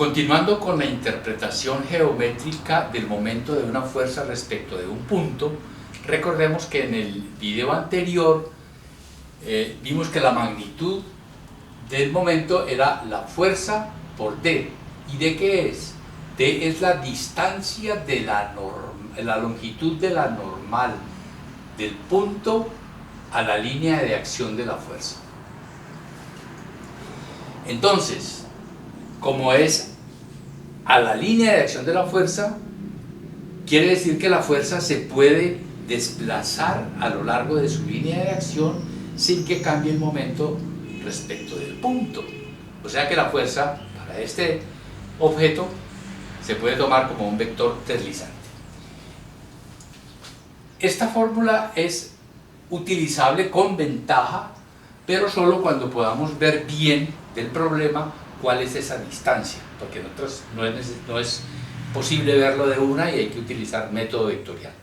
Continuando con la interpretación geométrica del momento de una fuerza respecto de un punto, recordemos que en el video anterior vimos que la magnitud del momento era la fuerza por D. ¿Y D qué es? D es la distancia de la longitud de la normal del punto a la línea de acción de la fuerza. Entonces, como es a la línea de acción de la fuerza, quiere decir que la fuerza se puede desplazar a lo largo de su línea de acción sin que cambie el momento respecto del punto. O sea que la fuerza para este objeto se puede tomar como un vector deslizante. Esta fórmula es utilizable con ventaja, pero solo cuando podamos ver bien del problema cuál es esa distancia, porque en otras no es posible verlo de una y hay que utilizar método vectorial.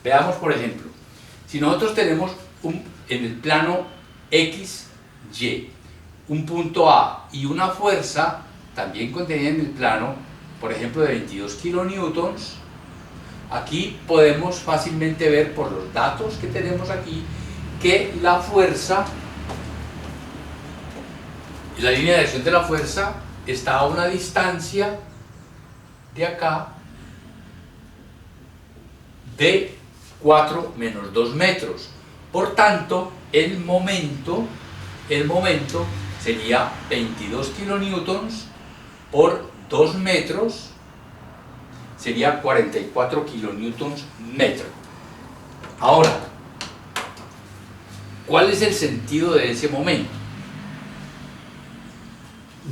Veamos, por ejemplo, si nosotros tenemos en el plano X, Y, un punto A y una fuerza también contenida en el plano, por ejemplo, de 22 kilonewtons, aquí podemos fácilmente ver por los datos que tenemos aquí que la fuerza, la línea de acción de la fuerza está a una distancia de acá de 4 menos 2 metros. Por tanto, el momento sería 22 kilonewtons por 2 metros, sería 44 kilonewtons metro. Ahora, ¿cuál es el sentido de ese momento?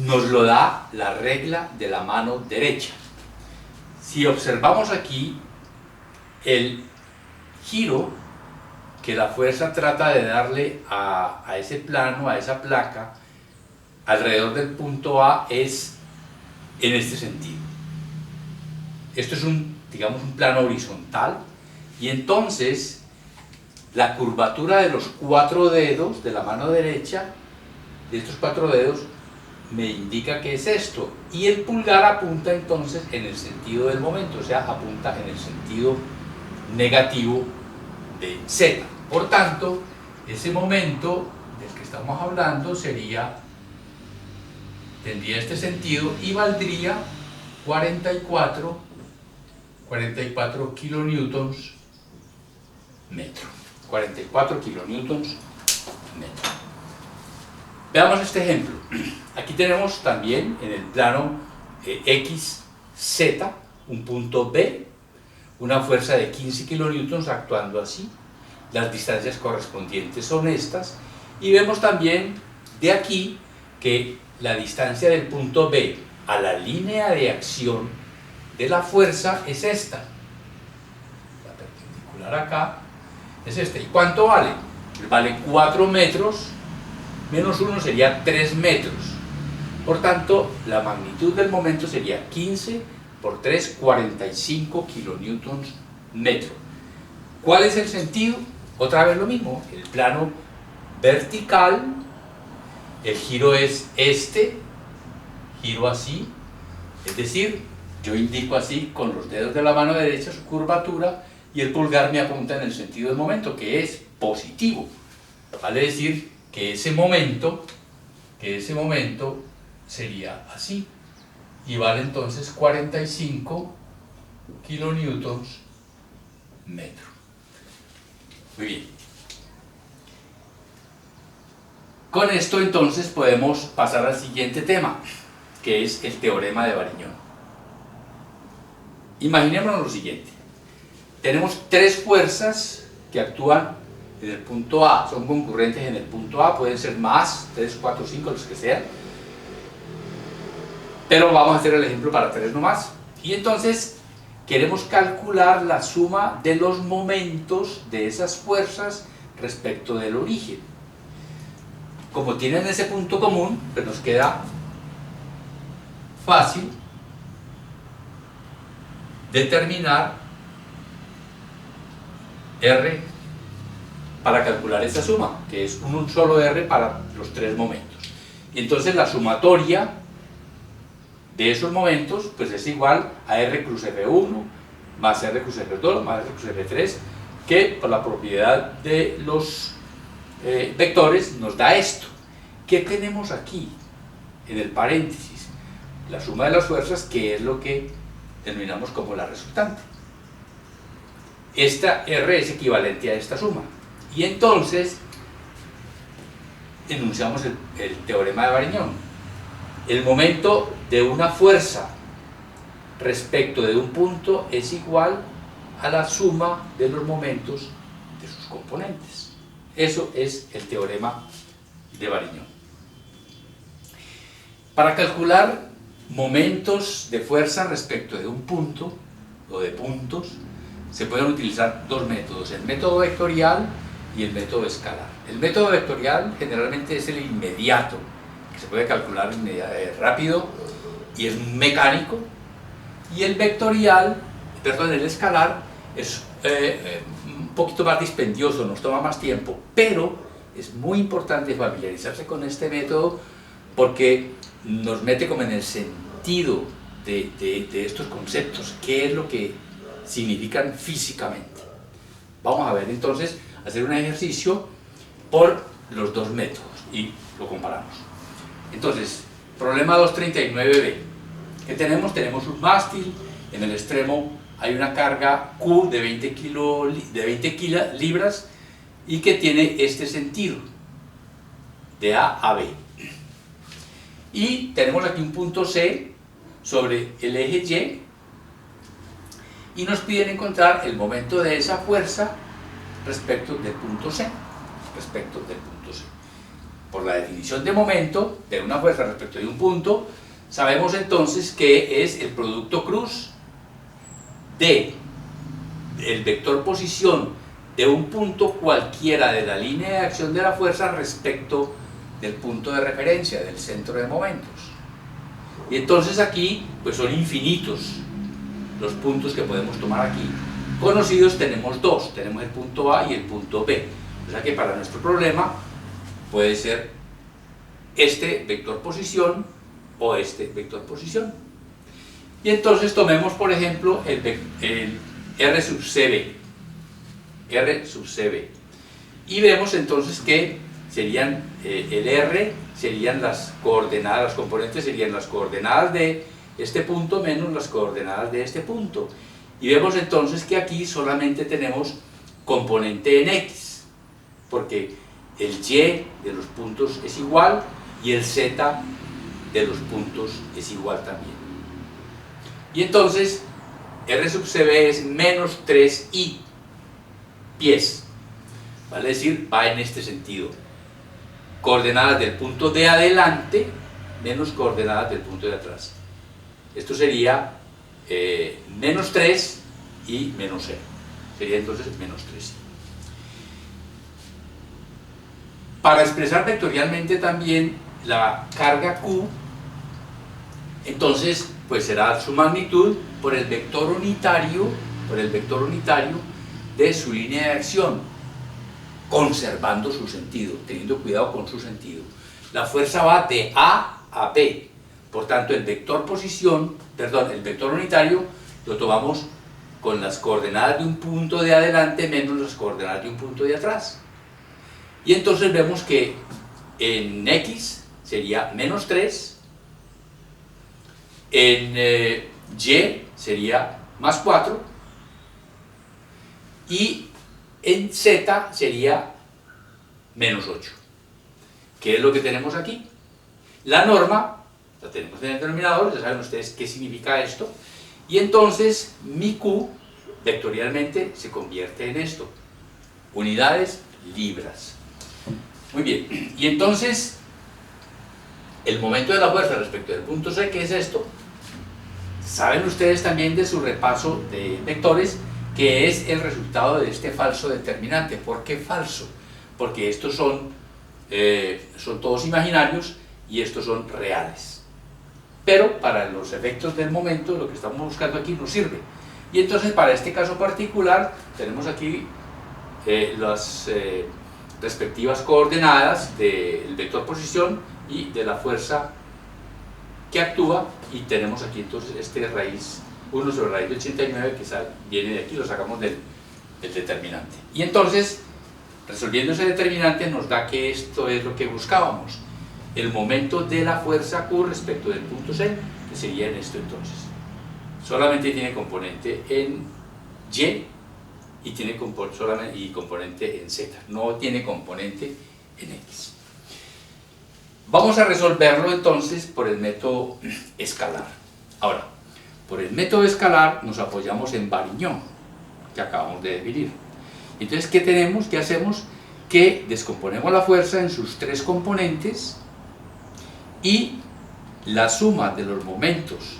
Nos lo da la regla de la mano derecha. Si observamos aquí el giro que la fuerza trata de darle a ese plano, a esa placa, alrededor del punto A, es en este sentido. Esto es digamos, un plano horizontal, y entonces la curvatura de los 4 dedos de la mano derecha, de estos 4 dedos, me indica que es esto, y el pulgar apunta entonces en el sentido del momento, o sea, apunta en el sentido negativo de Z. Por tanto, ese momento del que estamos hablando tendría este sentido y valdría 44 kilonewtons metro. 44 kilonewtons metro. Veamos este ejemplo. Aquí tenemos también en el plano XZ un punto B, una fuerza de 15 kilonewtons actuando así. Las distancias correspondientes son estas, y vemos también de aquí que la distancia del punto B a la línea de acción de la fuerza es esta. La perpendicular acá es esta. ¿Y cuánto vale? Vale 4 metros menos 1 sería 3 metros. Por tanto, la magnitud del momento sería 15 por 3, 45 kilonewtons metro. ¿Cuál es el sentido? Otra vez lo mismo, el plano vertical, el giro es este, giro así, es decir, yo indico así con los dedos de la mano derecha su curvatura y el pulgar me apunta en el sentido del momento, que es positivo. Vale decir que ese momento sería así, y vale entonces 45 kilonewtons metro. Muy bien. Con esto entonces podemos pasar al siguiente tema, que es el teorema de Varignón. Imaginémonos lo siguiente. Tenemos 3 fuerzas que actúan en el punto A, son concurrentes en el punto A, pueden ser más, 3, 4, 5, los que sean, pero vamos a hacer el ejemplo para 3 nomás. Y entonces queremos calcular la suma de los momentos de esas fuerzas respecto del origen. Como tienen ese punto común, pues nos queda fácil determinar R para calcular esa suma, que es un solo R para los 3 momentos. Y entonces la sumatoria de esos momentos pues es igual a R cruz R1 más R cruz R2 más R cruz R3, que por la propiedad de los vectores nos da esto. ¿Qué tenemos aquí en el paréntesis? La suma de las fuerzas, que es lo que denominamos como la resultante. Esta R es equivalente a esta suma. Y entonces enunciamos el teorema de Variñón. El momento de una fuerza respecto de un punto es igual a la suma de los momentos de sus componentes. Eso es el teorema de Variñón. Para calcular momentos de fuerza respecto de un punto o de puntos, se pueden utilizar dos métodos: el método vectorial y el método escalar. El método vectorial generalmente es el inmediato, que se puede calcular rápido y es mecánico, y el vectorial, perdón, el escalar es un poquito más dispendioso, nos toma más tiempo, pero es muy importante familiarizarse con este método porque nos mete como en el sentido de estos conceptos, qué es lo que significan físicamente. Vamos a ver entonces, hacer un ejercicio por los dos métodos y lo comparamos. Entonces, problema 239b. ¿Qué tenemos? Tenemos un mástil, en el extremo hay una carga Q de 20 libras y que tiene este sentido, de A a B. Y tenemos aquí un punto C sobre el eje Y nos piden encontrar el momento de esa fuerza respecto del punto C. Por la definición de momento de una fuerza respecto de un punto, sabemos entonces que es el producto cruz de el vector posición de un punto cualquiera de la línea de acción de la fuerza respecto del punto de referencia, del centro de momentos. Y entonces aquí pues son infinitos los puntos que podemos tomar aquí. Conocidos tenemos dos, tenemos el punto A y el punto B. O sea que para nuestro problema puede ser este vector posición o este vector posición. Y entonces tomemos por ejemplo el R sub CB. Y vemos entonces que serían el R serían las coordenadas, las componentes serían las coordenadas de este punto menos las coordenadas de este punto. Y vemos entonces que aquí solamente tenemos componente en X, porque el Y de los puntos es igual y el Z de los puntos es igual también. Y entonces R sub CB es menos 3i pies, vale decir, va en este sentido. Coordenadas del punto de adelante menos coordenadas del punto de atrás. Esto sería menos 3 y menos 0. Sería entonces menos 3. Para expresar vectorialmente también la carga Q, entonces pues será su magnitud por el vector unitario de su línea de acción, conservando su sentido, teniendo cuidado con su sentido. La fuerza va de A a B. Por tanto, el vector unitario lo tomamos con las coordenadas de un punto de adelante menos las coordenadas de un punto de atrás. Y entonces vemos que en X sería menos 3, en Y sería más 4 y en Z sería menos 8. ¿Qué es lo que tenemos aquí? La norma la tenemos en el denominador, ya saben ustedes qué significa esto, y entonces mi Q vectorialmente se convierte en esto, unidades libras. Muy bien, y entonces el momento de la fuerza respecto del punto C, ¿qué es esto? Saben ustedes también de su repaso de vectores que es el resultado de este falso determinante. ¿Por qué falso? Porque estos son todos imaginarios y estos son reales. Pero para los efectos del momento, lo que estamos buscando aquí nos sirve. Y entonces para este caso particular tenemos aquí las respectivas coordenadas del vector posición y de la fuerza que actúa, y tenemos aquí entonces este raíz 1 sobre raíz de 89 que viene de aquí, lo sacamos del determinante. Y entonces, resolviendo ese determinante, nos da que esto es lo que buscábamos, el momento de la fuerza Q respecto del punto C, que sería en esto entonces. Solamente tiene componente en Y y tiene componente en Z, no tiene componente en X. Vamos a resolverlo entonces por el método escalar. Ahora, por el método escalar nos apoyamos en Varignón, que acabamos de definir. Entonces, ¿qué tenemos? ¿Qué hacemos? Que descomponemos la fuerza en sus tres componentes y la suma de los momentos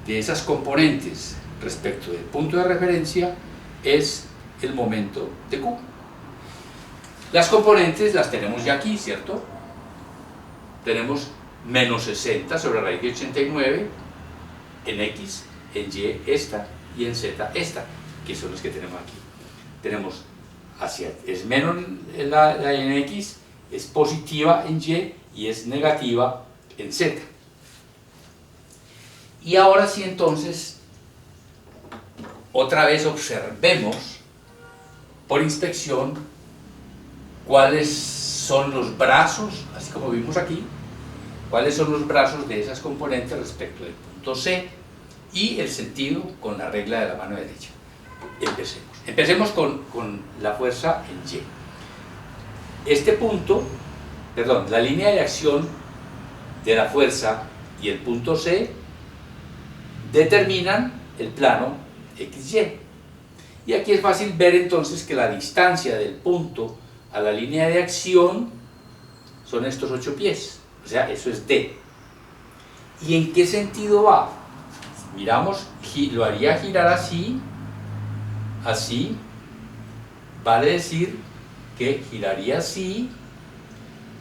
de esas componentes respecto del punto de referencia es el momento de Q. Las componentes las tenemos ya aquí, ¿cierto? Tenemos menos 60 sobre raíz de 89 en X, en Y esta y en Z esta, que son los que tenemos aquí. Tenemos es menos la en X, es positiva en Y es negativa en Z. Y ahora sí, entonces, otra vez observemos por inspección cuáles son los brazos, así como vimos aquí, cuáles son los brazos de esas componentes respecto del punto C y el sentido con la regla de la mano derecha. Empecemos con la fuerza en Y. Este punto, perdón, la línea de acción de la fuerza y el punto C determinan el plano XY. Y aquí es fácil ver entonces que la distancia del punto a la línea de acción son estos 8 pies, o sea, eso es D. ¿Y en qué sentido va? Miramos, lo haría girar así, así, vale decir que giraría así,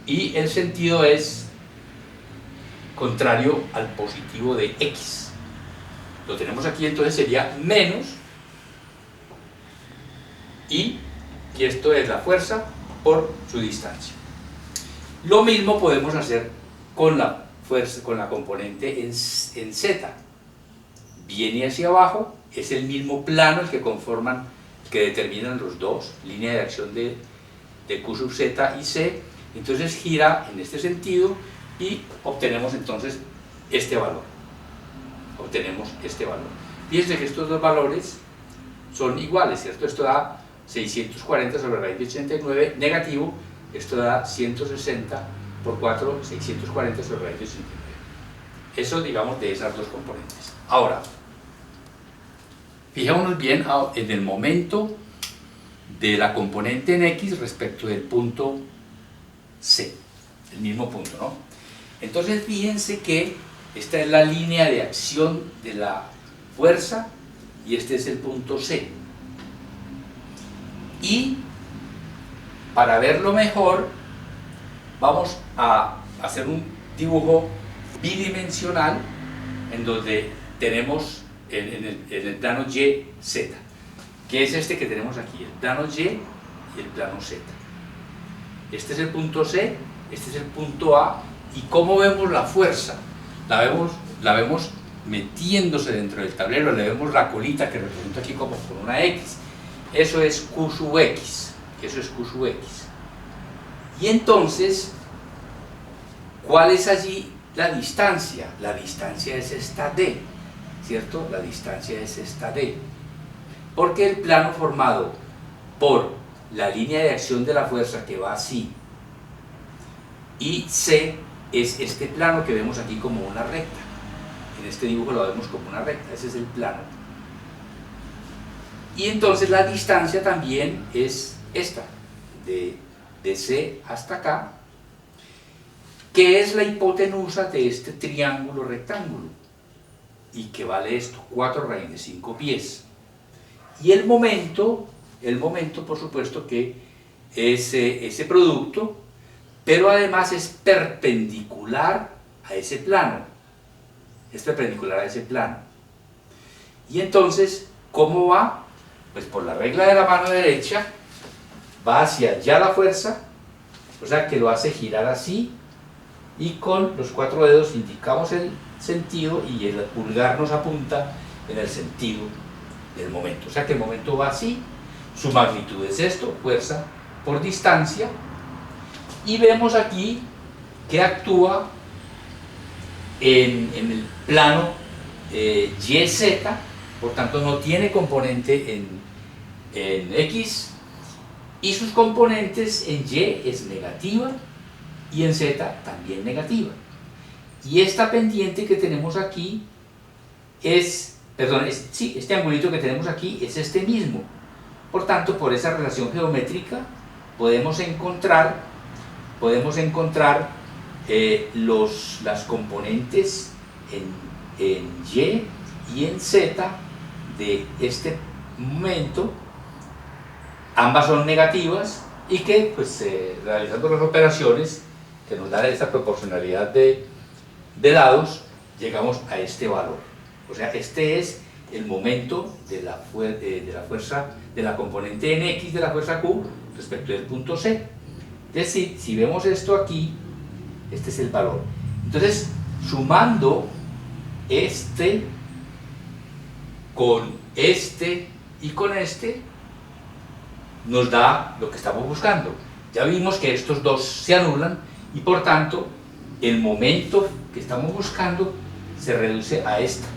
y el sentido es contrario al positivo de X. Lo tenemos aquí, entonces sería menos, y esto es la fuerza por su distancia. Lo mismo podemos hacer con la fuerza, con la componente en Z. Viene hacia abajo, es el mismo plano el que conforman, que determinan los dos, línea de acción de Q sub Z y C. Entonces gira en este sentido y obtenemos entonces este valor. Obtenemos este valor. Fíjense que estos dos valores son iguales, ¿cierto? Esto da 640 sobre raíz de 89 negativo, esto da 160 por 4, 640 sobre raíz de 89. Eso, digamos, de esas dos componentes. Ahora, fijémonos bien en el momento de la componente en X respecto del punto C, el mismo punto, ¿no? Entonces, fíjense que esta es la línea de acción de la fuerza y este es el punto C. Y para verlo mejor, vamos a hacer un dibujo bidimensional en donde tenemos en el plano Y, Z, que es este que tenemos aquí, el plano Y y el plano Z. Este es el punto C, este es el punto A, y ¿cómo vemos la fuerza? La vemos metiéndose dentro del tablero, le vemos la colita que representa aquí como con una X. Eso es Q sub X, eso es Q sub X. Y entonces, ¿cuál es allí la distancia? La distancia es esta D, ¿cierto? La distancia es esta D. Porque el plano formado por la línea de acción de la fuerza que va así y C es este plano que vemos aquí como una recta. En este dibujo lo vemos como una recta, ese es el plano. Y entonces la distancia también es esta, de C hasta acá, que es la hipotenusa de este triángulo rectángulo, y que vale esto, 4 raíz de 5 pies. Y el momento por supuesto que es ese producto, pero además es perpendicular a ese plano, es perpendicular a ese plano. Y entonces, ¿cómo va? Pues por la regla de la mano derecha, va hacia allá la fuerza, o sea que lo hace girar así, y con los 4 dedos indicamos el sentido y el pulgar nos apunta en el sentido del momento. O sea que el momento va así, su magnitud es esto, fuerza por distancia, y vemos aquí que actúa en el plano YZ, por tanto no tiene componente en X, y sus componentes en Y es negativa y en Z también negativa. Y esta pendiente que tenemos aquí es, perdón, sí, este angulito que tenemos aquí es este mismo. Por tanto, por esa relación geométrica podemos encontrar las componentes en Y y en Z de este momento. Ambas son negativas y que, pues, realizando las operaciones que nos dan esta proporcionalidad de lados, llegamos a este valor. O sea, este es el momento de la fuerza, de la componente en X de la fuerza Q respecto del punto C. Es decir, si vemos esto aquí, este es el valor. Entonces, sumando este con este y con este, nos da lo que estamos buscando. Ya vimos que estos dos se anulan y por tanto el momento que estamos buscando se reduce a esta,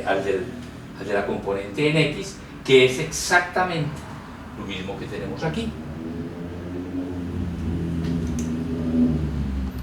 al de la componente en X, que es exactamente lo mismo que tenemos aquí.